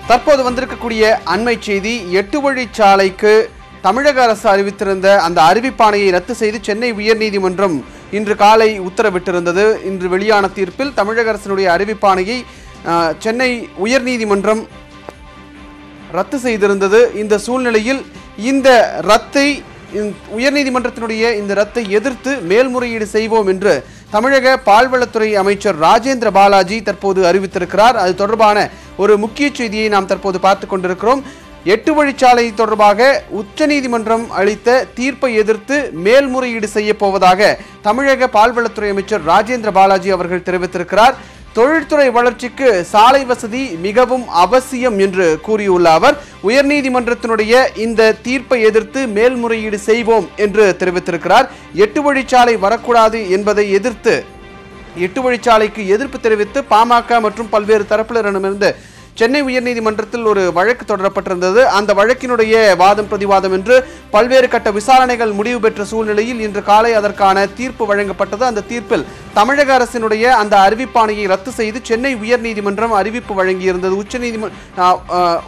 தற்போது வந்திருக்கக்கூடிய அண்மை செய்தி, 8 வழிச்சாலைக்கு தமிழக அரசு அறிவித்திருந்த அந்த அறிவிப்பாணையை ரத்து செய்து சென்னை உயர்நீதிமன்றம் இன்று காலை உத்தரவிட்டிருந்தது. இன்று வெளியான தீர்ப்பில் தமிழக அரசினுடைய அறிவிப்பாணையை சென்னை உயர்நீதிமன்றம் ரத்து செய்திருந்தது. இந்த சூழ்நிலையில் இந்த ரத்தை உயர்நீதிமன்றத்தினுடைய இந்த ரத்தை எதிர்த்து மேல்முறையீடு செய்வோம் என்று தமிழக பால்வளத்துறை அமைச்சர் ராஜேந்திர பாலாஜி தற்போது அறிவித்திருக்கிறார். அது தொடர்பான ஒரு முக்கிய செய்தியை நாம் தற்போது பார்த்து கொண்டிருக்கிறோம். 8 வழிச்சாலை தொடர்பாக உச்சநீதிமன்றம் அளித்த தீர்ப்பை எதிர்த்து மேல்முறையீடு செய்ய போவதாக தமிழக பால்வளத்துறை அமைச்சர் ராஜேந்திர பாலாஜி அவர்கள் தெரிவித்திருக்கிறார். தொழில்துறை வளர்ச்சிக்கு சாலை வசதி மிகவும் அவசியம் என்று கூறியுள்ள அவர் உயர்நீதிமன்றத்தினுடைய இந்த தீர்ப்பை எதிர்த்து மேல்முறையீடு செய்வோம் என்று தெரிவித்திருக்கிறார். 8 வழிச்சாலை வரக்கூடாது என்பதை எதிர்த்து 8 வழிச்சாலைக்கு எதிர்ப்பு தெரிவித்து பாமக மற்றும் பல்வேறு தரப்பினரிடமிருந்து சென்னை உயர்நீதிமன்றத்தில் ஒரு வழக்கு தொடரப்பட்டிருந்தது. அந்த வழக்கினுடைய வாதம் பிரதிவாதம் என்று பல்வேறு கட்ட விசாரணைகள் முடிவு பெற்ற சூழ்நிலையில் இன்று காலை அதற்கான தீர்ப்பு வழங்கப்பட்டது. அந்த தீர்ப்பில் தமிழக அரசினுடைய அந்த அறிவிப்பாணையை ரத்து செய்து சென்னை உயர்நீதிமன்றம் அறிவிப்பு வழங்கியிருந்தது.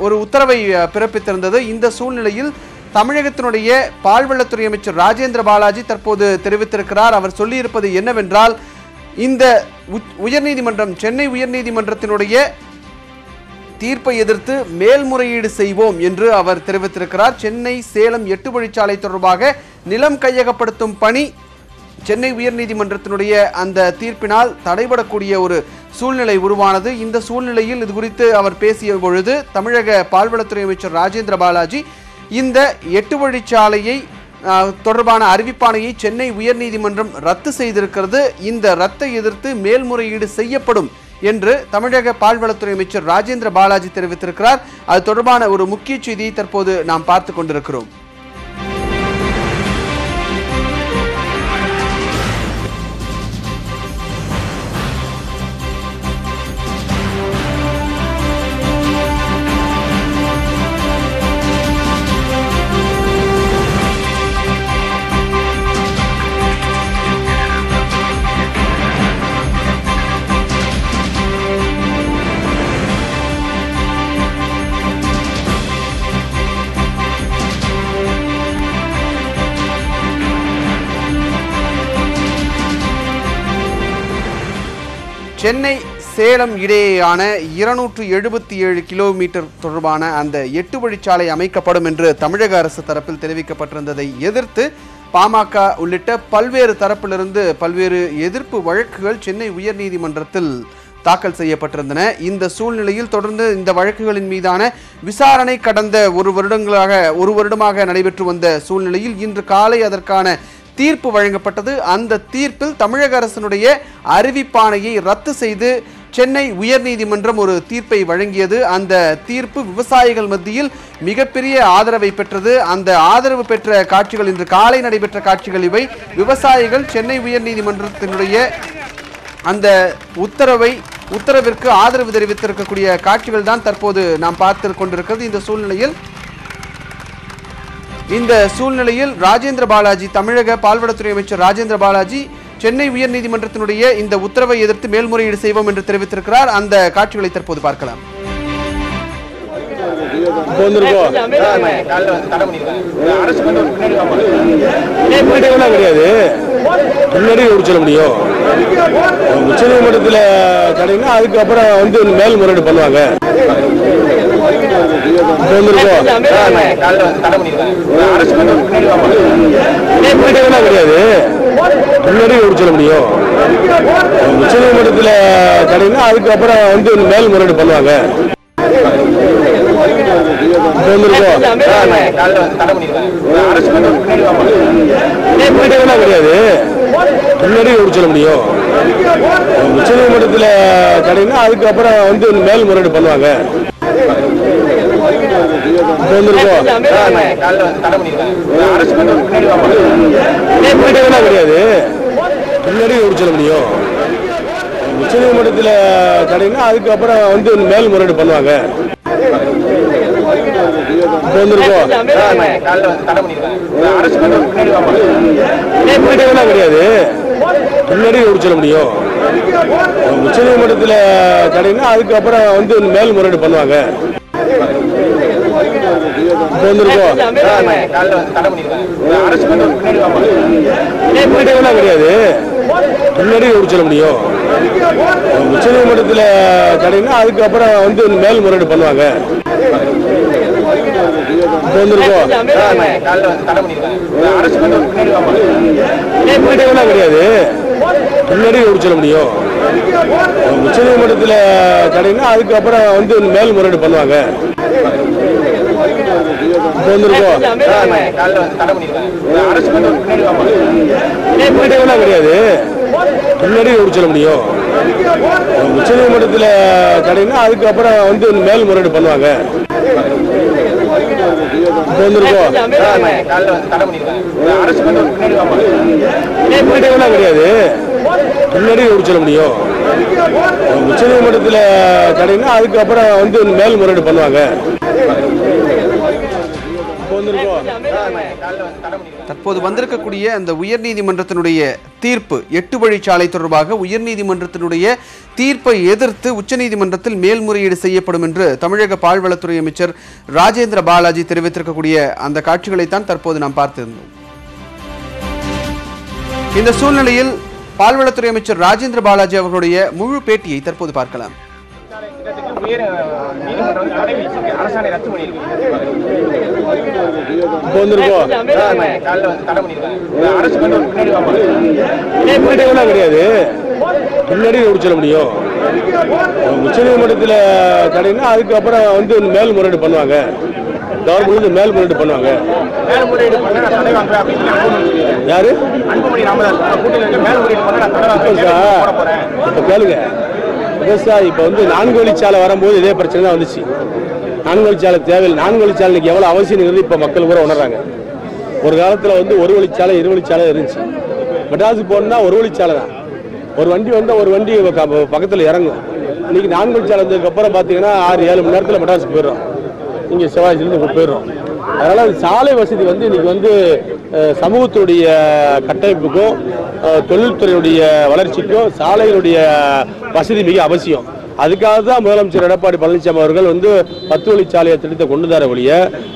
ஒரு உத்தரவை பிறப்பித்திருந்தது. இந்த சூழ்நிலையில் தமிழகத்தினுடைய பால்வளத்துறை அமைச்சர் ராஜேந்திர பாலாஜி தற்போது தெரிவித்திருக்கிறார். அவர் சொல்லியிருப்பது என்னவென்றால், இந்த உயர்நீதிமன்றம் சென்னை உயர்நீதிமன்றத்தினுடைய தீர்ப்பை எதிர்த்து மேல்முறையீடு செய்வோம் என்று அவர் தெரிவித்திருக்கிறார். சென்னை சேலம் 8 வழிச்சாலை தொடர்பாக நிலம் கையகப்படுத்தும் பணி சென்னை உயர்நீதிமன்றத்தினுடைய அந்த தீர்ப்பினால் தடைபடக்கூடிய ஒரு சூழ்நிலை உருவானது. இந்த சூழ்நிலையில் இது குறித்து அவர் பேசிய பொழுது தமிழக பால்வளத்துறை அமைச்சர் ராஜேந்திர பாலாஜி இந்த 8 வழிச்சாலையை தொடர்பான அறிவிப்பாணையை சென்னை உயர்நீதிமன்றம் ரத்து செய்திருக்கிறது. இந்த ரத்தை எதிர்த்து மேல்முறையீடு செய்யப்படும் என்று தமிழக பால்வளத்துறை அமைச்சர் ராஜேந்திர பாலாஜி தெரிவித்திருக்கிறார். அது தொடர்பான ஒரு முக்கிய செய்தியை தற்போது நாம் பார்த்து கொண்டிருக்கிறோம். சென்னை சேலம் இடையேயான 277 கிலோமீட்டர் தொடர்பான அந்த 8 வழிச்சாலை அமைக்கப்படும் என்று தமிழக அரசு தரப்பில் தெரிவிக்கப்பட்டிருந்ததை எதிர்த்து பாமக உள்ளிட்ட பல்வேறு தரப்பிலிருந்து பல்வேறு எதிர்ப்பு வழக்குகள் சென்னை உயர்நீதிமன்றத்தில் தாக்கல் செய்யப்பட்டிருந்தன. இந்த சூழ்நிலையில் தொடர்ந்து இந்த வழக்குகளின் மீதான விசாரணை கடந்த ஒரு வருடமாக நடைபெற்று வந்த சூழ்நிலையில் இன்று காலை அதற்கான தீர்ப்பு வழங்கப்பட்டது. அந்த தீர்ப்பில் தமிழக அரசினுடைய அறிவிப்பாணையை ரத்து செய்து சென்னை உயர்நீதிமன்றம் ஒரு தீர்ப்பை வழங்கியது. அந்த தீர்ப்பு விவசாயிகள் மத்தியில் மிகப்பெரிய ஆதரவை பெற்றது. அந்த ஆதரவு பெற்ற காட்சிகள் இன்று காலை நடைபெற்ற காட்சிகள் இவை. விவசாயிகள் சென்னை உயர்நீதிமன்றத்தினுடைய அந்த உத்தரவிற்கு ஆதரவு தெரிவித்திருக்கக்கூடிய காட்சிகள் தான் தற்போது நாம் பார்த்து கொண்டிருக்கிறது. இந்த சூழ்நிலையில் ராஜேந்திர பாலாஜி தமிழக பால்வளத்துறை அமைச்சர் ராஜேந்திர பாலாஜி சென்னை உயர்நீதிமன்றத்தினுடைய இந்த உத்தரவை எதிர்த்து மேல்முறையீடு செய்வோம் என்று தெரிவித்திருக்கிறார். அந்த காட்சிகளை தற்போது பார்க்கலாம். கிடையாது, முன்னாடி சொல்ல முடியும். உச்சநீதிமன்றத்தில் கிடைக்குன்னா அதுக்கப்புறம் மேல்முறையீடு பண்ணுவாங்க. கிடையாது, முன்னாடி சொல்ல முடியும். உச்சநீதிமன்றத்தில் கிடைக்குன்னா அதுக்கப்புறம் மேல்முறையீடு பண்ணுவாங்க. கிடையாது, முன்னாடி சொல்ல முடியும். உச்சநீதிமன்றத்தில் கிடைக்குன்னா அதுக்கப்புறம் மேல்முறையீடு பண்ணுவாங்க. கிடையாது, முன்னாடி சொல்ல முடியும். உச்சநீதிமன்றத்தில் கிடைக்குன்னா அதுக்கப்புறம் மேல்முறையீடு பண்ணுவாங்க. கிடையாது, முன்னாடி சொல்ல முடியும். உச்சநீதிமன்றத்தில் கிடைக்குன்னா அதுக்கப்புறம் மேல்முறையீடு பண்ணுவாங்க. கிடையாது, முன்னாடி எப்படி சொல்ல முடியும்? உச்சநீதிமன்றத்தில் தடைன்னா அதுக்கப்புறம் வந்து மேல்முறையீடு பண்ணுவாங்க. கிடையாது, முன்னாடி எப்படி சொல்ல முடியும்? உச்சநீதிமன்றத்தில் தடைன்னா அதுக்கப்புறம் வந்து மேல்முறையீடு பண்ணுவாங்க. கிடையாது, முன்னாடி எப்படி சொல்ல முடியும்? உச்சநீதிமன்றத்தில் தடைன்னா அதுக்கப்புறம் வந்து மேல்முறையீடு பண்ணுவாங்க. கிடையாது, முன்னாடி எப்படி சொல்ல முடியும்? உச்சநீதிமன்றத்தில் தடைன்னா அதுக்கப்புறம் வந்து மேல்முறையீடு பண்ணுவாங்க. தற்போது வந்திருக்கக்கூடிய அந்த உயர்நீதிமன்றத்தினுடைய தீர்ப்பு 8 வழிச்சாலை தொடர்பாக உயர்நீதிமன்றத்தினுடைய தீர்ப்பை எதிர்த்து உச்சநீதிமன்றத்தில் மேல்முறையீடு செய்யப்படும் என்று தமிழக பால்வளத்துறை அமைச்சர் ராஜேந்திர பாலாஜி தெரிவித்திருக்கக்கூடிய அந்த காட்சிகளைத்தான் தற்போது நாம் பார்த்திருந்தோம். இந்த சூழ்நிலையில் பால்வளத்துறை அமைச்சர் ராஜேந்திர பாலாஜி அவர்களுடைய முழு பேட்டியை தற்போது பார்க்கலாம். கிடையாது, முன்னாடி எப்படி சொல்ல முடியும்? உச்சநீதிமன்றத்தில் தடைன்னா அதுக்கப்புறம் வந்து மேல்முறையீடு பண்ணுவாங்க. கவர்மெண்ட் மேல்முறையீடு பண்ணுவாங்க. யாரு? இப்ப கேளுங்க, விவசாயி இப்ப வந்து 4 வழிச்சாலை வரும்போது இதே பிரச்சனை தான் வந்துச்சு. 4 வழிச்சாலை தேவையில்லை. 4 வழிச்சாலைக்கு எவ்வளவு அவசியம் இப்ப மக்கள் கூட உணர்றாங்க. ஒரு காலத்துல வந்து 1 வழிச்சாலை 2 வழிச்சாலை இருந்துச்சு. மெட்ராஸுக்கு போனா 1 வழிச்சாலை தான். ஒரு வண்டி வந்தா ஒரு வண்டி பக்கத்துல இறங்கும். இன்னைக்கு 4 வழிச்சாலை வந்ததுக்கு அப்புறம் பாத்தீங்கன்னா 6-7 மணி நேரத்துல மெட்ராஸுக்கு போயிடும். இங்க சிவாஜிலிருந்து போயிடும். அதனால சாலை வசதி வந்து இன்னைக்கு வந்து சமூகத்துடைய கட்டமைப்புக்கும் தொழில்துறையுடைய வளர்ச்சிக்கும் சாலைகளுடைய வசதி மிக அவசியம். அதுக்காக தான் முதலமைச்சர் எடப்பாடி பழனிசாமி அவர்கள் வந்து 10 வழிச்சாலையை திட்டத்தை கொண்டு தர ஒழிய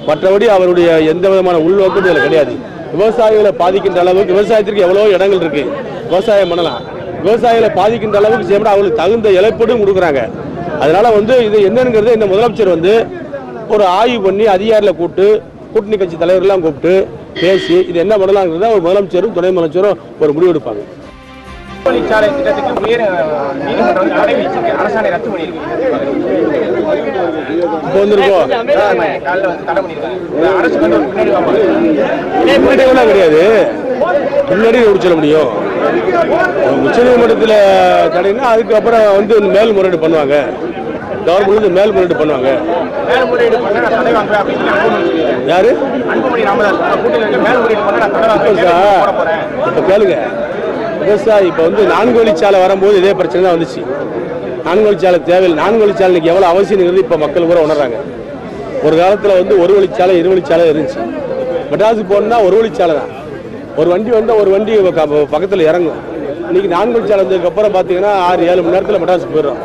மற்றபடி அவருடைய எந்த விதமான உள்நோக்கம் இதில் கிடையாது. விவசாயிகளை பாதிக்கின்ற அளவுக்கு விவசாயத்திற்கு எவ்வளோ இடங்கள் இருக்கு, விவசாயம் பண்ணலாம். விவசாயிகளை பாதிக்கின்ற அளவுக்கு செய்ய அவங்களுக்கு தகுந்த இழப்பீடும் கொடுக்குறாங்க. அதனால வந்து இது என்னங்கிறது இந்த முதலமைச்சர் வந்து ஒரு ஆய்வு பண்ணி அதிகாரிகளை கூட்டணி கட்சி தலைவர்கள்லாம் கூப்பிட்டு பேசி இது என்ன பண்ணலாங்கிறத ஒரு முதலமைச்சரும் துணை முதலமைச்சரும் ஒரு முடிவு எடுப்பாங்க. சாலை திட்டத்துக்கு உயர் நீதிமன்றம் தடை விதிச்சிருக்கு, அரசாணை ரத்து பண்ணிருக்கு. கிடையாது, முன்னாடி எப்படி சொல்ல முடியும்? உச்சநீதிமன்றத்தில் தடைன்னா அதுக்கப்புறம் வந்து மேல்முறையீடு பண்ணுவாங்க. கவர்மெண்ட் மேல்முறையீடு பண்ணுவாங்க. யாரு? இப்ப கேளுங்க, விவசாயி இப்ப வந்து 4 வழிச்சாலை வரும்போது இதே பிரச்சனை தான் வந்துச்சு. 4 வழிச்சாலை தேவையில்லை. 4 வழிச்சாலைக்கு எவ்வளவு அவசியம் இப்ப மக்கள் கூட உணர்றாங்க. ஒரு காலத்துல வந்து 1 வழிச்சாலை 2 வழிச்சாலை இருந்துச்சு. மெட்ராஸுக்கு போனா 1 வழிச்சாலை தான். ஒரு வண்டி வந்தா ஒரு வண்டி பக்கத்துல இறங்கும். இன்னைக்கு 4 வழிச்சாலை வந்ததுக்கு அப்புறம் பாத்தீங்கன்னா 6-7 மணி நேரத்துல மெட்ராஸுக்கு போயிடும்.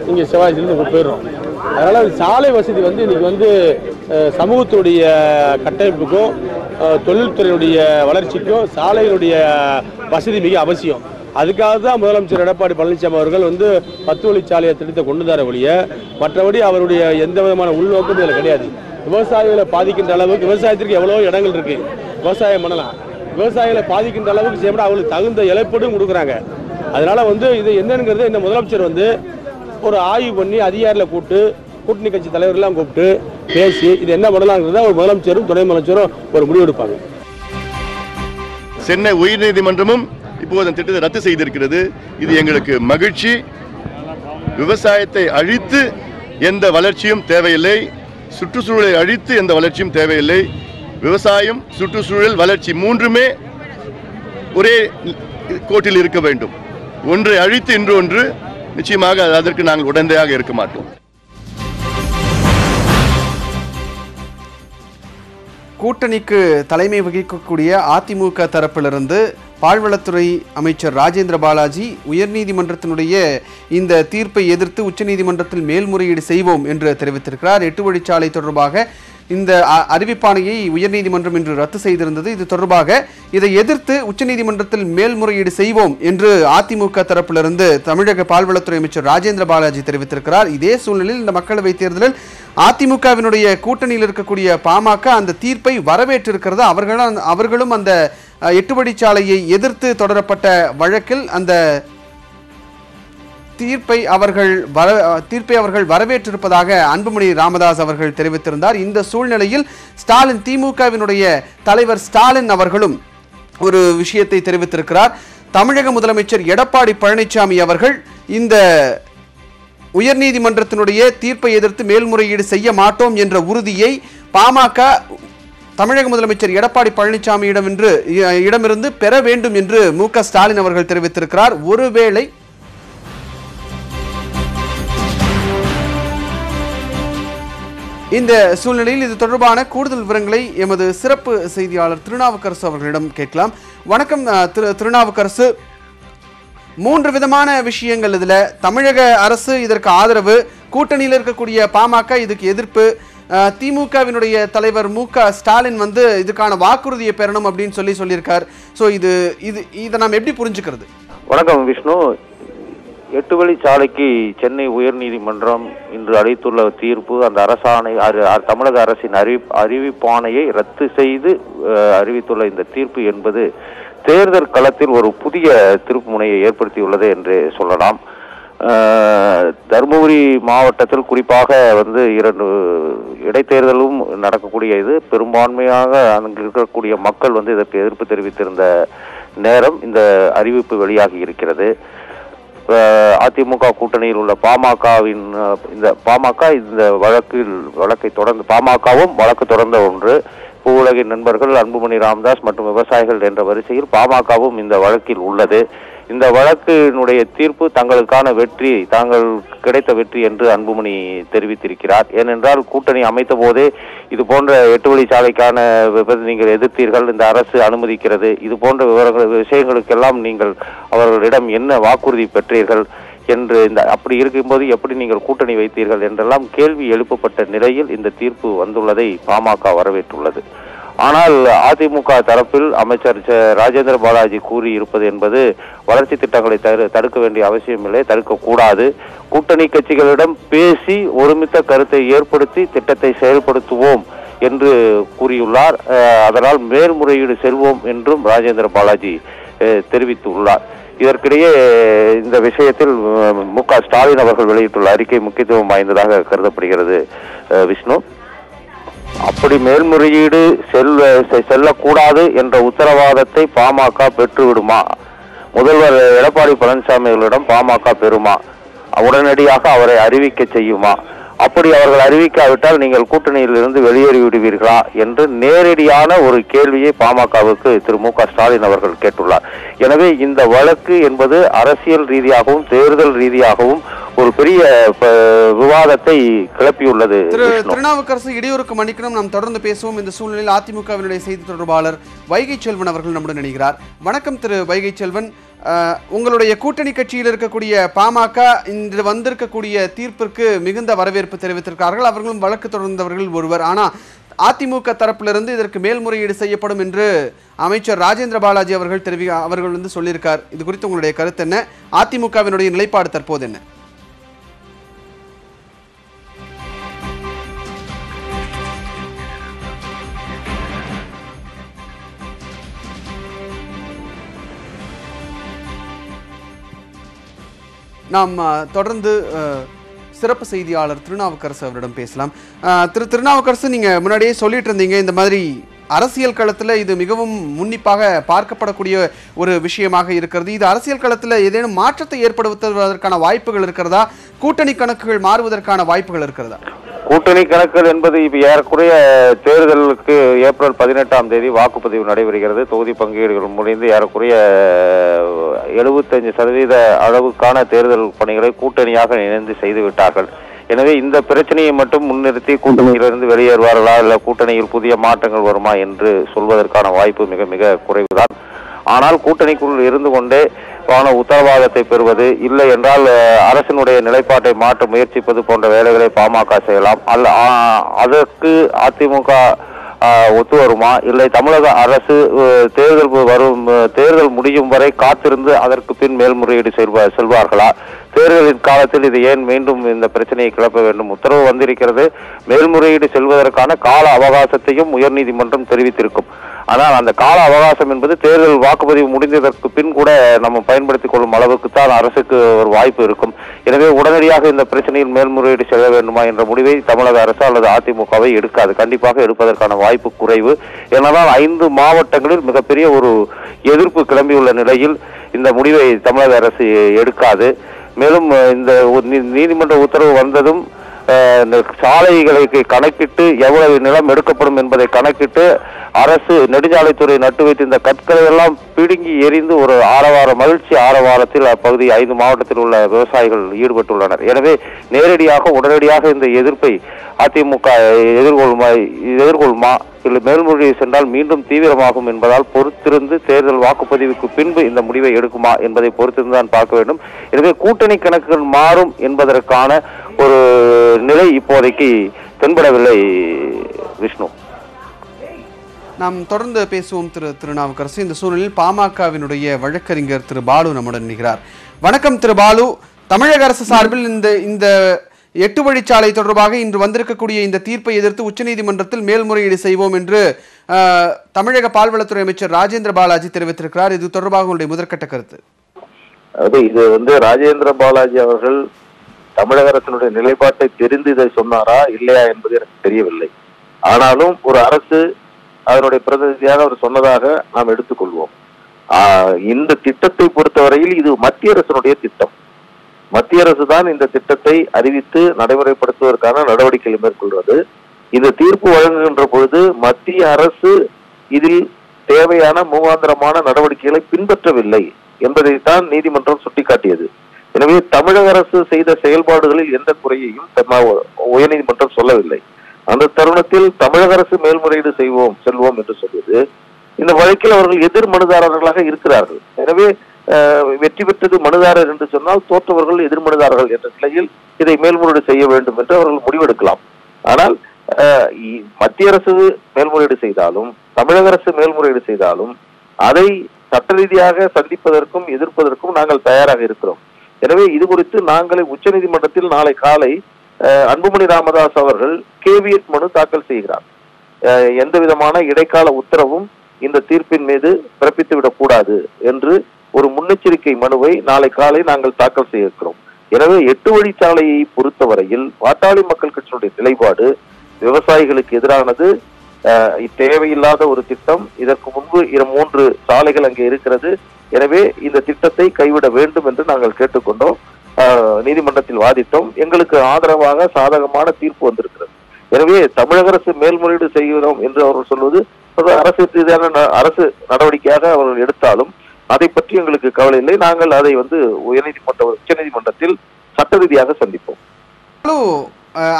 இங்க சிவாஜிலிருந்து போயிடும். அதனால சாலை வசதி வந்து இன்னைக்கு வந்து சமூகத்துடைய கட்டமைப்புக்கும் தொழில்துறையுடைய வளர்ச்சிக்கும் சாலைகளுடைய வசதி மிக அவசியம். அதுக்காக தான் முதலமைச்சர் எடப்பாடி பழனிசாமி அவர்கள் வந்து 10 வழிச்சாலையை திட்டத்தை கொண்டு தர ஒழிய மற்றபடி அவருடைய எந்த விதமான உள்நோக்கம் இதில் கிடையாது. விவசாயிகளை பாதிக்கின்ற அளவுக்கு விவசாயத்திற்கு எவ்வளோ இடங்கள் இருக்கு, விவசாயம் பண்ணலாம். விவசாயிகளை பாதிக்கின்ற அளவுக்கு செய்ய அவங்களுக்கு தகுந்த இழப்பீடும் கொடுக்குறாங்க. அதனால வந்து இது என்னங்கிறது இந்த முதலமைச்சர் வந்து ஒரு ஆய்வு பண்ணி அதிகாரிகளை கூட்டணி கட்சி தலைவர்கள்லாம் கூப்பிட்டு பேசி இது என்ன பண்ணலாங்கிறத ஒரு முதலமைச்சரும் துணை முதலமைச்சரும் ஒரு முடிவு எடுப்பாங்க. சென்னை உயர்நீதிமன்றமும் இப்போது அந்த திட்டத்தை ரத்து செய்திருக்கிறது. இது எங்களுக்கு மகிழ்ச்சி. விவசாயத்தை அழித்து எந்த வளர்ச்சியும் தேவையில்லை, சுற்றுச்சூழலை அழித்து எந்த வளர்ச்சியும் தேவையில்லை. விவசாயம், சுற்றுச்சூழல், வளர்ச்சி மூன்றுமே ஒரே கோட்டில் இருக்க வேண்டும். ஒன்றை அழித்து இன்னொன்று நிச்சயமாக அதற்கு நாங்கள் உடந்தையாக இருக்க மாட்டோம். கூட்டணிக்கு தலைமை வகிக்கக்கூடிய அதிமுக தரப்பிலிருந்து பால்வளத்துறை அமைச்சர் ராஜேந்திர பாலாஜி உயர்நீதிமன்றத்தினுடைய இந்த தீர்ப்பை எதிர்த்து உச்சநீதிமன்றத்தில் மேல்முறையீடு செய்வோம் என்று தெரிவித்திருக்கிறார். 8 வழிச்சாலை தொடர்பாக இந்த அறிவிப்பாணையை உயர்நீதிமன்றம் இன்று ரத்து செய்திருந்தது. இது தொடர்பாக இதை எதிர்த்து உச்சநீதிமன்றத்தில் மேல்முறையீடு செய்வோம் என்று அதிமுக தரப்பிலிருந்து தமிழக பால்வளத்துறை அமைச்சர் ராஜேந்திர பாலாஜி தெரிவித்திருக்கிறார். இதே சூழ்நிலையில் இந்த மக்களவைத் தேர்தலில் அதிமுகவினுடைய கூட்டணியில் இருக்கக்கூடிய பாமக அந்த தீர்ப்பை வரவேற்றிருக்கிறது. அவர்களும் அந்த 8 வழிச்சாலையை எதிர்த்து தொடரப்பட்ட வழக்கில் அந்த தீர்ப்பை அவர்கள் வரவேற்றிருப்பதாக அன்புமணி ராமதாஸ் அவர்கள் தெரிவித்திருந்தார். இந்த சூழ்நிலையில் ஸ்டாலின் திமுகவினுடைய தலைவர் ஸ்டாலின் அவர்களும் ஒரு விஷயத்தை தெரிவித்திருக்கிறார். தமிழக முதலமைச்சர் எடப்பாடி பழனிசாமி அவர்கள் இந்த உயர்நீதிமன்றத்தினுடைய தீர்ப்பை எதிர்த்து மேல்முறையீடு செய்ய மாட்டோம் என்ற உறுதியை பாமக தமிழக முதலமைச்சர் எடப்பாடி பழனிசாமியிடமிருந்து பெற வேண்டும் என்று மு.க. ஸ்டாலின் அவர்கள் தெரிவித்திருக்கிறார். ஒருவேளை இந்த சூழ்நிலையில் இது தொடர்பான கூடுதல் விவரங்களை எமது சிறப்பு செய்தியாளர் திருநாவுக்கரசு அவர்களிடம் கேட்கலாம். வணக்கம் திருநாவுக்கரசு. 3 விதமான விஷயங்கள் இதுல. தமிழக அரசு இதற்கு ஆதரவு, கூட்டணியில் இருக்கக்கூடிய பாமக இதுக்கு எதிர்ப்பு, திமுகவினுடைய தலைவர் மு.க. ஸ்டாலின் இதுக்கான வாக்குறுதியை பெறணும் அப்படின்னு சொல்லியிருக்கார். ஸோ இதை நாம் எப்படி புரிஞ்சுக்கிறது? வணக்கம் விஷ்ணு. 8 வழிச்சாலைக்கு சென்னை உயர்நீதிமன்றம் இன்று அளித்துள்ள தீர்ப்பு அந்த அரசாணை தமிழக அரசின் அறிவிப்பாணையை ரத்து செய்து அறிவித்துள்ள இந்த தீர்ப்பு என்பது தேர்தல் களத்தில் ஒரு புதிய திருப்புமுனையை ஏற்படுத்தியுள்ளது என்று சொல்லலாம். தருமபுரி மாவட்டத்தில் குறிப்பாக 2 இடைத்தேர்தலும் நடக்கக்கூடிய இது பெரும்பான்மையாக அங்கு இருக்கக்கூடிய மக்கள் இதற்கு எதிர்ப்பு தெரிவித்திருந்த நேரம் இந்த அறிவிப்பு வெளியாகி இருக்கிறது. அதிமுக கூட்டணியில் உள்ள பாமகவின் இந்த வழக்கை தொடர்ந்து பாமகவும் வழக்கு தொடர்ந்த ஒன்று. பூவுலகின் நண்பர்கள், அன்புமணி ராமதாஸ் மற்றும் விவசாயிகள் என்ற வரிசையில் பாமகவும் இந்த வழக்கில் உள்ளது. இந்த வழக்கினுடைய தீர்ப்பு தங்களுக்கான வெற்றி, தாங்கள் கிடைத்த வெற்றி என்று அன்புமணி தெரிவித்திருக்கிறார். ஏனென்றால் கூட்டணி அமைத்த போதே இது போன்ற 8 வழிச்சாலைக்கான நீங்கள் எதிர்த்தீர்கள், இந்த அரசு அனுமதிக்கிறது, இது போன்ற விஷயங்களுக்கெல்லாம் நீங்கள் அவர்களிடம் என்ன வாக்குறுதி பெற்றீர்கள் என்று அப்படி இருக்கும்போது எப்படி நீங்கள் கூட்டணி வைத்தீர்கள் என்றெல்லாம் கேள்வி எழுப்பப்பட்ட நிலையில் இந்த தீர்ப்பு வந்துள்ளதை பாமக வரவேற்றுள்ளது. ஆனால் அதிமுக தரப்பில் அமைச்சர் ராஜேந்திர பாலாஜி கூறியிருப்பது என்பது வளர்ச்சி திட்டங்களை தடுக்க வேண்டிய அவசியமில்லை, தடுக்கக்கூடாது. கூட்டணி கட்சிகளிடம் பேசி ஒருமித்த கருத்தை ஏற்படுத்தி திட்டத்தை செயல்படுத்துவோம் என்று கூறியுள்ளார். அதனால் மேல்முறையீடு செல்வோம் என்றும் ராஜேந்திர பாலாஜி தெரிவித்துள்ளார். இதற்கிடையே இந்த விஷயத்தில் மு.க. ஸ்டாலின் அவர்கள் வெளியிட்டுள்ள அறிக்கை முக்கியத்துவம் வாய்ந்ததாக கருதப்படுகிறது விஷ்ணு. அப்படி மேல்முறையீடு செல்லக்கூடாது என்ற உத்தரவாதத்தை பாமக பெற்றுவிடுமா? முதல்வர் எடப்பாடி பழனிசாமி அவர்களிடம் பாமக பெறுமா? உடனடியாக அவரை அறிவிக்க செய்யுமா? அப்படி அவர்கள் அறிவிக்காவிட்டால் நீங்கள் கூட்டணியில் இருந்து வெளியேறி விடுவீர்களா என்று நேரடியான ஒரு கேள்வியை பாமகவுக்கு திரு மு.க. ஸ்டாலின் அவர்கள் கேட்டுள்ளார். எனவே இந்த வழக்கு என்பது அரசியல் ரீதியாகவும் தேர்தல் ரீதியாகவும் ஒரு பெரிய விவாதத்தை கிளப்பியுள்ளது. திருநாவுக்கரசு, இடையூறுக்கு மன்னிக்கணும், நாம் தொடர்ந்து பேசுவோம். இந்த சூழ்நிலையில் அதிமுகவினுடைய செய்தி தொடர்பாளர் வைகை செல்வன் அவர்கள் நம்முடன் இணைகிறார். வணக்கம் திரு வைகை செல்வன். உங்களுடைய கூட்டணி கட்சியில் இருக்கக்கூடிய பாமக இன்று வந்திருக்கக்கூடிய தீர்ப்பிற்கு மிகுந்த வரவேற்பு தெரிவித்திருக்கிறார்கள். அவர்களும் வழக்கு தொடர்ந்தவர்கள் ஒருவர். ஆனால் அதிமுக தரப்பிலிருந்து இதற்கு மேல்முறையீடு செய்யப்படும் என்று அமைச்சர் ராஜேந்திர பாலாஜி அவர்கள் சொல்லியிருக்கார். இது குறித்து உங்களுடைய கருத்து என்ன? அதிமுகவினுடைய நிலைப்பாடு தற்போது என்ன? நாம் தொடர்ந்து சிறப்பு செய்தியாளர் திருநாவுக்கரசு அவரிடம் பேசலாம். திருநாவுக்கரசு, நீங்கள் முன்னாடியே சொல்லிட்டு இருந்தீங்க, இந்த மாதிரி அரசியல் களத்தில் இது மிகவும் உன்னிப்பாக பார்க்கப்படக்கூடிய ஒரு விஷயமாக இருக்கிறது. இது அரசியல் களத்தில் ஏதேனும் மாற்றத்தை ஏற்படுத்துவதற்கான வாய்ப்புகள் இருக்கிறதா? கூட்டணி கணக்குகள் மாறுவதற்கான வாய்ப்புகள் இருக்கிறதா? கூட்டணி கணக்குகள் என்பது இப்ப ஏறக்குறைய தேர்தலுக்கு ஏப்ரல் 18ஆம் தேதி வாக்குப்பதிவு நடைபெறுகிறது. தொகுதி பங்கீடுகள் முடிந்து ஏறக்குறைய 75% அளவுக்கான தேர்தல் பணிகளை கூட்டணியாக இணைந்து செய்து விட்டார்கள். எனவே இந்த பிரச்சனையை மட்டும் முன்னிறுத்தி கூட்டணியிலிருந்து வெளியேறுவார்களா இல்ல கூட்டணியில் புதிய மாற்றங்கள் வருமா என்று சொல்வதற்கான வாய்ப்பு மிக மிக குறைவுதான். ஆனால் கூட்டணிக்குள் இருந்து கொண்டே உத்தரவாதத்தை பெறுவது, இல்லை என்றால் அரசினுடைய நிலைப்பாட்டை மாற்ற முயற்சிப்பது போன்ற வேலைகளை பாமக செய்யலாம். அதற்கு அதிமுக ஒத்து வருமா, இல்லை தமிழக அரசு தேர்தல் முடியும் வரை காத்திருந்து அதற்கு பின் மேல்முறையீடு செல்வார்களா? தேர்தலின் காலத்தில் இது ஏன் மீண்டும் இந்த பிரச்சனையை கிளப்ப வேண்டும்? உத்தரவு வந்திருக்கிறது. மேல்முறையீடு செல்வதற்கான கால அவகாசத்தையும் உயர்நீதிமன்றம் தெரிவித்திருக்கும். ஆனால் அந்த கால அவகாசம் என்பது தேர்தல் வாக்குப்பதிவு முடிந்ததற்கு பின் கூட நம்ம பயன்படுத்திக் கொள்ளும் அளவுக்கு தான் அரசுக்கு ஒரு வாய்ப்பு இருக்கும். எனவே உடனடியாக இந்த பிரச்சனையில் மேல்முறையீடு செல்ல வேண்டுமா என்ற முடிவை தமிழக அரசு அல்லது அதிமுகவை எடுக்காது. கண்டிப்பாக எடுப்பதற்கான வாய்ப்பு குறைவு. ஏனென்றால் 5 மாவட்டங்களில் மிகப்பெரிய ஒரு எதிர்ப்பு கிளம்பியுள்ள நிலையில் இந்த முடிவை தமிழக அரசு எடுக்காது. மேலும் இந்த நீதிமன்ற உத்தரவு வந்ததும் சாலைகளை கணக்கிட்டு எவ்வளவு நிலம் எடுக்கப்படும் என்பதை கணக்கிட்டு அரசு நெடுஞ்சாலைத்துறை நட்டு வைத்து இந்த கற்களை எல்லாம் பிடுங்கி எரிந்து ஒரு மகிழ்ச்சி ஆரவாரத்தில் அப்பகுதி 5 மாவட்டத்தில் உள்ள விவசாயிகள் ஈடுபட்டுள்ளனர். எனவே நேரடியாக உடனடியாக இந்த எதிர்ப்பை அதிமுக எதிர்கொள்மா இல்லை மேல்முறையீடு சென்றால் மீண்டும் தீவிரமாகும் என்பதால் பொறுத்திருந்து தேர்தல் வாக்குப்பதிவுக்கு பின்பு இந்த முடிவை எடுக்குமா என்பதை பொறுத்திருந்து தான் பார்க்க வேண்டும். எனவே கூட்டணி கணக்குகள் மாறும் என்பதற்கான ஒரு நிலை இப்போதைக்கு தென்படவில்லை. விஷ்ணு, நாம் தொடர்ந்து பேசுவோம் திருநாவுக்கரசு. இந்த சூழலில் பாமகவினுடைய வழக்கறிஞர் திரு பாலு நம்முடன் நிற்கிறார். வணக்கம் திரு பாலு. தமிழக அரசு சார்பில் இந்த 8 வழிச்சாலை தொடர்பாக இன்று வந்திருக்கக்கூடிய இந்த தீர்ப்பை எதிர்த்து உச்சநீதிமன்றத்தில் மேல்முறையீடு செய்வோம் என்று தமிழக பால்வளத்துறை அமைச்சர் ராஜேந்திர பாலாஜி தெரிவித்திருக்கிறார். இது தொடர்பாக உங்களுடைய முதற்கட்ட கருத்து? இது ராஜேந்திர பாலாஜி அவர்கள் தமிழக அரசினுடைய நிலைப்பாட்டை தெரிந்து இதை சொன்னாரா இல்லையா என்பது எனக்கு தெரியவில்லை. ஆனாலும் ஒரு அரசு அதனுடைய பிரதிநிதியாக அவர் சொன்னதாக நாம் எடுத்துக்கொள்வோம். இந்த திட்டத்தை பொறுத்தவரையில் இது மத்திய அரசினுடைய திட்டம். மத்திய அரசு தான் இந்த திட்டத்தை அறிவித்து நடைமுறைப்படுத்துவதற்கான நடவடிக்கைகளை மேற்கொள்வது. இந்த தீர்ப்பு வழங்குகின்ற பொழுது மத்திய அரசு இதில் தேவையான முகாந்திரமான நடவடிக்கைகளை பின்பற்றவில்லை என்பதைத்தான் நீதிமன்றம் சுட்டிக்காட்டியது. எனவே தமிழக அரசு செய்த செயல்பாடுகளில் எந்த குறையையும் உயர்நீதிமன்றம் சொல்லவில்லை. அந்த தருணத்தில் தமிழக அரசு மேல்முறையீடு செல்வோம் என்று சொல்வது, இந்த வழக்கில் அவர்கள் எதிர் மனுதாரர்களாக இருக்கிறார்கள். எனவே வெற்றி பெற்றது மனுதாரர் என்று சொன்னால் தோற்றவர்கள் எதிர் மனுதாரர்கள் என்ற நிலையில் இதை மேல்முறையீடு செய்ய வேண்டும் என்று அவர்கள் முடிவெடுக்கலாம். ஆனால் மத்திய அரசு மேல்முறையீடு செய்தாலும் தமிழக அரசு மேல்முறையீடு செய்தாலும் அதை சட்ட ரீதியாக சந்திப்பதற்கும் எதிர்ப்பதற்கும் நாங்கள் தயாராக இருக்கிறோம். எனவே இது குறித்து நாங்கள் உச்சநீதிமன்றத்தில் நாளை காலை அன்புமணி ராமதாஸ் அவர்கள் கேவியட் மனு தாக்கல் செய்கிறார். எந்த விதமான இடைக்கால உத்தரவும் இந்த தீர்ப்பின் மீது பிறப்பித்துவிடக் கூடாது என்று ஒரு முன்னெச்சரிக்கை மனுவை நாளை காலை நாங்கள் தாக்கல் செய்ய இருக்கிறோம். எனவே 8 வழிச்சாலையை பொறுத்தவரையில் பாட்டாளி மக்கள் கட்சியினுடைய நிலைப்பாடு விவசாயிகளுக்கு எதிரானது. தேவையில்லாத ஒரு திட்டம். இதற்கு முன்பு 3 சாலைகள் அங்கே இருக்கிறது. எனவே இந்த திட்டத்தை கைவிட வேண்டும் என்று நாங்கள் கேட்டுக்கொண்டோம். நீதிமன்றத்தில் வாதிட்டோம். எங்களுக்கு ஆதரவாக சாதகமான தீர்ப்பு வந்திருக்கிறது. எனவே தமிழக அரசு மேல்முறையீடு செய்கிறோம் என்று அவர்கள் சொல்வது அரசு ரீதியான அரசு நடவடிக்கையாக அவர்கள் எடுத்தாலும் அதை பற்றி எங்களுக்கு கவலை இல்லை. நாங்கள் அதை உச்சநீதிமன்றத்தில் சட்ட ரீதியாக சந்திப்போம்.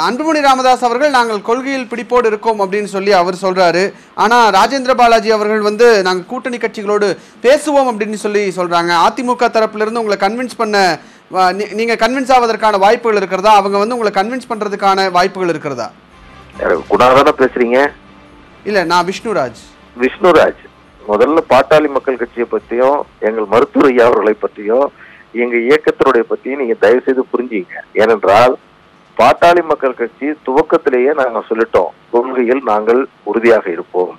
அன்புமணி ராமதாஸ் அவர்கள் நாங்கள் கொள்கையில் பிடிப்போடு இருக்கோம் அப்படின்னு சொல்லி அவர் சொல்றாரு. ஆனா ராஜேந்திர பாலாஜி அவர்கள் நாங்கள் கூட்டணி கட்சிகளோடு பேசுவோம் அப்படின்னு சொல்லி சொல்றாங்க. அதிமுக தரப்புல இருந்து உங்களை கன்வின்ஸ் பண்ண நீங்க கன்வின்ஸ் ஆவதற்கான வாய்ப்புகள் இருக்கிறதா? அவங்க உங்களை கன்வின்ஸ் பண்றதுக்கான வாய்ப்புகள் இருக்கிறதா? குணாதான பேசுறீங்க? இல்ல, நான் விஷ்ணுராஜ். முதல்ல பாட்டாளி மக்கள் கட்சியை பற்றியும் எங்கள் மருத்துவர் ஐயா அவர்களை பற்றியும் எங்க இயக்கத்தினுடைய பற்றியும் நீங்க தயவு செய்து புரிஞ்சுங்க. ஏனென்றால் பாட்டாளி மக்கள் கட்சி துவக்கத்திலேயே நாங்கள் சொல்லிட்டோம், கொள்கையில் நாங்கள் உறுதியாக இருப்போம்.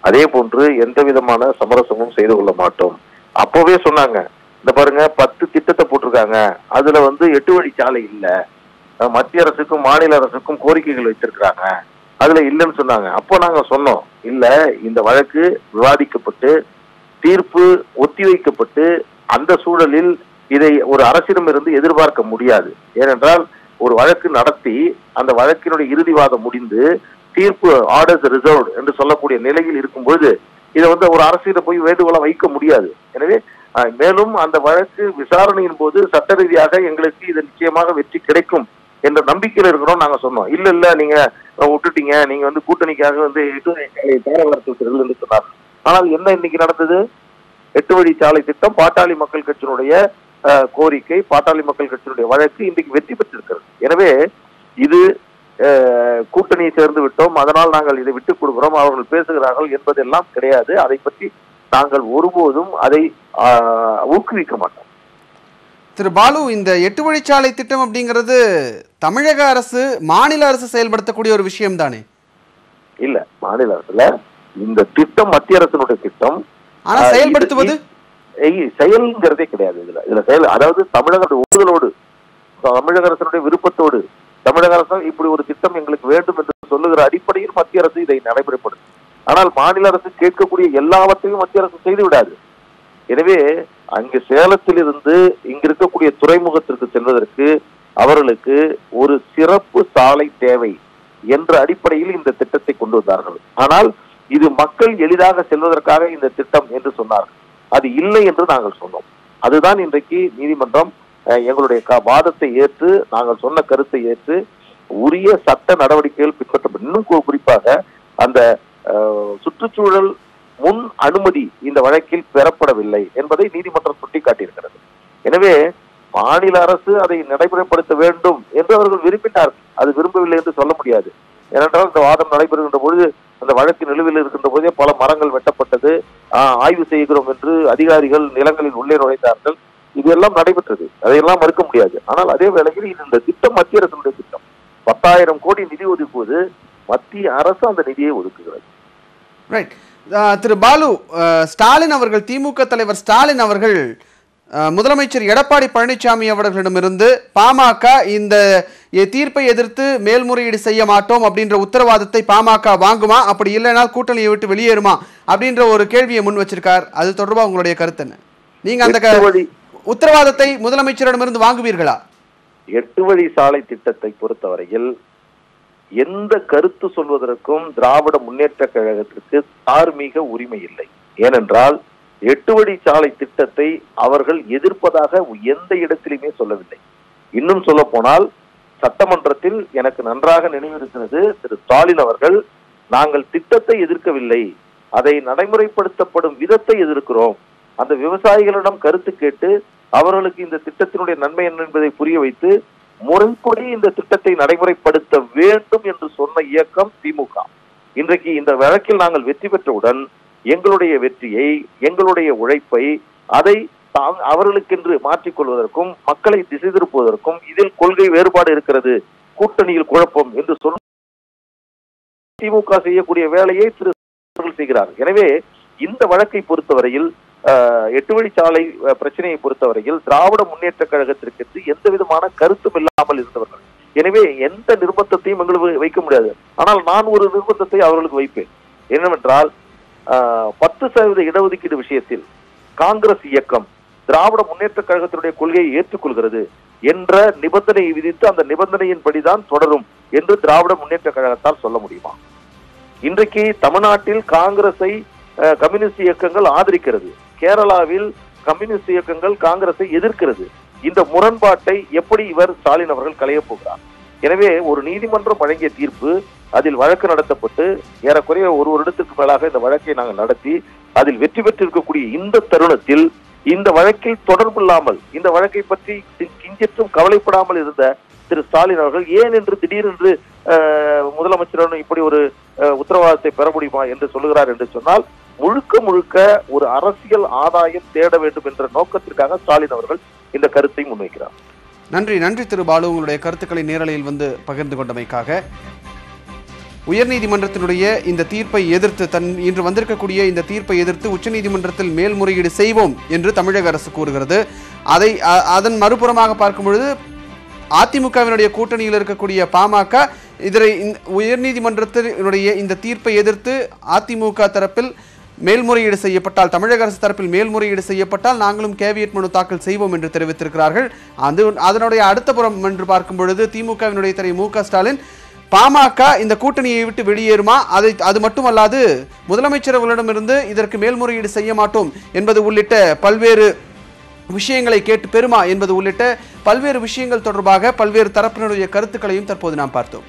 அதே போன்று எந்த விதமான சமரசமும் செய்து கொள்ள மாட்டோம். அப்பவே சொன்னாங்க, இந்த பாருங்க 10 திட்டத்தை போட்டிருக்காங்க, அதுல 8 வழிச்சாலை இல்ல, மத்திய அரசுக்கும் மாநில அரசுக்கும் கோரிக்கைகள் வைத்திருக்கிறாங்க, அதுல இல்லைன்னு சொன்னாங்க. அப்போ நாங்க சொன்னோம், இல்ல இந்த வழக்கு விவாதிக்கப்பட்டு தீர்ப்பு ஒத்திவைக்கப்பட்டு அந்த சூழலில் இதை ஒரு அரசிடமிருந்து எதிர்பார்க்க முடியாது. ஏனென்றால் ஒரு வழக்கு நடத்தி அந்த வழக்கினுடைய இறுதிவாதம் முடிந்து தீர்ப்பு ஆர்டர்ஸ் ரிசர்வ்ட் என்று சொல்லக்கூடிய நிலையில் இருக்கும்போது இதை ஒரு அரசிடம் போய் வேண்டுகோளை வைக்க முடியாது. எனவே மேலும் அந்த வழக்கு விசாரணையின் போது சட்ட ரீதியாக எங்களுக்கு இது நிச்சயமாக வெற்றி கிடைக்கும் என்ற நம்பிக்கையில் இருக்கிறோம் நாங்க சொன்னோம். இல்ல நீங்க விட்டுட்டீங்க, நீங்க வந்து கூட்டணிக்காக வந்து 8 வழிச்சாலையை தர வளர்த்துவிட்டீர்கள் என்று சொன்னார். ஆனால் என்ன இன்னைக்கு நடந்தது? 8 வழிச்சாலை திட்டம் பாட்டாளி மக்கள் கட்சியினுடைய கோரிக்கை, பாட்டாளி மக்கள் கட்சியினுடைய வழக்கு இன்றைக்கு வெற்றி பெற்றிருக்கிறது. எனவே இது கூட்டணியை சேர்ந்து விட்டோம், அதனால் நாங்கள் இதை விட்டுக் கொடுக்கிறோம், அவர்கள் பேசுகிறார்கள் என்பதெல்லாம் கிடையாது. அதை பற்றி நாங்கள் ஒருபோதும் அதை ஊக்குவிக்க மாட்டோம். திரு பாலு, இந்த 8 வழிச்சாலை திட்டம் அப்படிங்கிறது தமிழக அரசு மாநில அரசு செயல்படுத்தக்கூடிய ஒரு விஷயம் தானே? இல்ல, மாநில அரசுல இந்த திட்டம் மத்திய அரசினுடைய திட்டம். ஆனா செயல்படுத்துவது செயல்ங்கிறதே கிடையாது. இதுல செயல், அதாவது தமிழக ஒப்புதலோடு, தமிழக அரசினுடைய விருப்பத்தோடு, தமிழக அரசு இப்படி ஒரு திட்டம் எங்களுக்கு வேண்டும் என்று சொல்லுகிற அடிப்படையில் மத்திய அரசு இதை நடைமுறைப்படுத்தும். ஆனால் மாநில அரசு கேட்கக்கூடிய எல்லாவற்றையும் மத்திய அரசு செய்து விடாது. எனவே அங்கு சேலத்திலிருந்து இங்கு இருக்கக்கூடிய துறைமுகத்திற்கு செல்வதற்கு அவர்களுக்கு ஒரு சிறப்பு சாலை தேவை என்ற அடிப்படையில் இந்த திட்டத்தை கொண்டு வந்தார்கள். ஆனால் இது மக்கள் எளிதாக செல்வதற்காக இந்த திட்டம் என்று சொன்னார்கள். அது இல்லை என்று நாங்கள் சொன்னோம். அதுதான் இன்றைக்கு நீதிமன்றம் எங்களுடைய வாதத்தை ஏற்று, நாங்கள் சொன்ன கருத்தை ஏற்று உரிய சட்ட நடவடிக்கைகள் பின்பற்றப்படும். இன்னும் குறிப்பாக அந்த சுற்றுச்சூழல் முன் அனுமதி இந்த வழக்கில் பெறப்படவில்லை என்பதை நீதிமன்றம் சுட்டிக்காட்டியிருக்கிறது. எனவே மாநில அரசு அதை நடைமுறைப்படுத்த வேண்டும் என்று அவர்கள் விரும்பினார்கள். அது விரும்பவில்லை என்று சொல்ல முடியாது. ஏனென்றால் இந்த வாதம் நடைபெறுகின்ற பொழுது, அந்த வழக்கு நிலுவையில் இருக்கின்ற போதே பல மரங்கள் வெட்டப்பட்டது, ஆய்வு செய்கிறோம் என்று அதிகாரிகள் நிலங்களில் உள்ளே நுழைந்தார்கள். இதெல்லாம் நடைபெற்றது, அதையெல்லாம் மறுக்க முடியாது. ஆனால் அதே வேளையில் இந்த திட்டம் மத்திய அரசுடைய திட்டம். 10,000 கோடி நிதி ஒதுக்குவது மத்திய அரசு அந்த நிதியை ஒதுக்குகிறது. ரைட். திரு பாலு, ஸ்டாலின் அவர்கள், திமுக தலைவர் ஸ்டாலின் அவர்கள் முதலமைச்சர் எடப்பாடி பழனிசாமி அவர்களிடமிருந்து பாமக இந்த தீர்ப்பை எதிர்த்து மேல்முறையீடு செய்ய மாட்டோம் அப்படின்ற உத்தரவாதத்தை பாமக வாங்குமா, அப்படி இல்லைனால் கூட்டணியை விட்டு வெளியேறுமா அப்படின்ற ஒரு கேள்வியை முன் வச்சிருக்கார். அது தொடர்பாக உங்களுடைய கருத்து என்ன? நீங்க அந்த உத்தரவாதத்தை முதலமைச்சரிடமிருந்து வாங்குவீர்களா? 8 வழி சாலை திட்டத்தை பொறுத்தவரையில் எந்த கருத்து சொல்வதற்கும் திராவிட முன்னேற்ற கழகத்திற்கு தார்மீக உரிமை இல்லை. ஏனென்றால் 8 வழி சாலை திட்டத்தை அவர்கள் எதிர்ப்பதாக எந்த இடத்திலுமே சொல்லவில்லை. இன்னும் சொல்ல போனால் சட்டமன்றத்தில் எனக்கு நன்றாக நினைவிருக்கிறது, திரு ஸ்டாலின் அவர்கள், நாங்கள் திட்டத்தை எதிர்க்கவில்லை, அதை நடைமுறைப்படுத்தப்படும் விதத்தை எதிர்க்கிறோம், அந்த விவசாயிகளிடம் கருத்து கேட்டு அவர்களுக்கு இந்த திட்டத்தினுடைய நன்மை என்ன என்பதை புரிய வைத்து முறைப்படி இந்த திட்டத்தை நடைமுறைப்படுத்த வேண்டும் என்று சொன்ன இயக்கம் திமுக. இன்றைக்கு இந்த வழக்கில் நாங்கள் வெற்றி பெற்றவுடன் எங்களுடைய வெற்றியை, எங்களுடைய உழைப்பை, அதை அவர்களுக்கென்று மாற்றிக்கொள்வதற்கும் மக்களை திசை திருப்புவதற்கும் இதில் கொள்கை வேறுபாடு இருக்கிறது, கூட்டணியில் குழப்பம் என்று சொல்ல திமுக செய்யக்கூடிய வேலையை திரு செய்கிறார். எனவே இந்த வழக்கை பொறுத்தவரையில் 8 வழிச்சாலை பிரச்சனையை பொறுத்தவரையில் திராவிட முன்னேற்ற கழகத்திற்கு எந்த விதமான கருத்தும் இல்லாமல் இருந்தவர்கள். எனவே எந்த நிர்பந்தத்தையும் எங்களுக்கு வைக்க முடியாது. ஆனால் நான் ஒரு நிர்பந்தத்தை அவர்களுக்கு வைப்பேன். என்னவென்றால் 10% இடஒதுக்கீடு விஷயத்தில் காங்கிரஸ் இயக்கம் திராவிட முன்னேற்ற கழகத்தினுடைய கொள்கையை ஏற்றுக்கொள்கிறது என்ற நிபந்தனையை விதித்து அந்த நிபந்தனையின்படிதான் தொடரும் என்று திராவிட முன்னேற்ற கழகத்தால் சொல்ல முடியுமா? இன்றைக்கு தமிழ்நாட்டில் காங்கிரஸை கம்யூனிஸ்ட் இயக்கங்கள் ஆதரிக்கிறது, கேரளாவில் கம்யூனிஸ்ட் இயக்கங்கள் காங்கிரஸை எதிர்க்கிறது. இந்த முரண்பாட்டை எப்படி இவர் ஸ்டாலின் அவர்கள் களையப் போகிறார்? எனவே ஒரு நீதிமன்றம் வழங்கிய தீர்ப்பு, அதில் வழக்கு நடத்தப்பட்டு ஏறக்குறைய ஒரு வருடத்திற்கு மேலாக இந்த வழக்கை நாங்கள் நடத்தி அதில் வெற்றி பெற்றிருக்கக்கூடிய இந்த தருணத்தில் இந்த வழக்கில் தொடர்பில்லாமல், இந்த வழக்கை பற்றி கிஞ்சிற்றும் கவலைப்படாமல் இருந்த திரு ஸ்டாலின் அவர்கள் ஏன் என்று திடீரென்று முதலமைச்சருடன் இப்படி ஒரு உத்தரவாதத்தை பெற முடியுமா என்று சொல்லுகிறார் என்று சொன்னால், முழுக்க முழுக்க ஒரு அரசியல் ஆதாயம் தேட வேண்டும் என்ற நோக்கத்திற்காக ஸ்டாலின் அவர்கள் இந்த கருத்தை முன்வைக்கிறார். நன்றி நன்றி திரு பாலு, உங்களுடைய கருத்துக்களை நேரலையில் வந்து பகிர்ந்து கொண்டமைக்காக. உயர்நீதிமன்றத்தினுடைய இந்த தீர்ப்பை எதிர்த்து இன்று வந்திருக்கக்கூடிய இந்த தீர்ப்பை எதிர்த்து உச்சநீதிமன்றத்தில் மேல்முறையீடு செய்வோம் என்று தமிழக அரசு கூறுகிறது. அதன் மறுபுறமாக பார்க்கும் பொழுது அதிமுகவினுடைய கூட்டணியில் இருக்கக்கூடிய பாமக இதனை உயர்நீதிமன்றத்தினுடைய இந்த தீர்ப்பை எதிர்த்து அதிமுக தரப்பில் மேல்முறையீடு செய்யப்பட்டால், தமிழக அரசு தரப்பில் மேல்முறையீடு செய்யப்பட்டால் நாங்களும் கேவியட் மனு தாக்கல் செய்வோம் என்று தெரிவித்திருக்கிறார்கள். அதனுடைய அடுத்த புறம் என்று பார்க்கும் பொழுது திமுகவினுடைய திரு மு.க. ஸ்டாலின் பாமக இந்த கூட்டணியை விட்டு வெளியேறுமா, அது மட்டுமல்லாது முதலமைச்சர் அவர்களிடமிருந்து இதற்கு மேல்முறையீடு செய்ய மாட்டோம் என்பது உள்ளிட்ட பல்வேறு விஷயங்களை கேட்டு பெறுமா என்பது உள்ளிட்ட பல்வேறு விஷயங்கள் தொடர்பாக பல்வேறு தரப்பினருடைய கருத்துக்களையும் தற்போது நாம் பார்த்தோம்.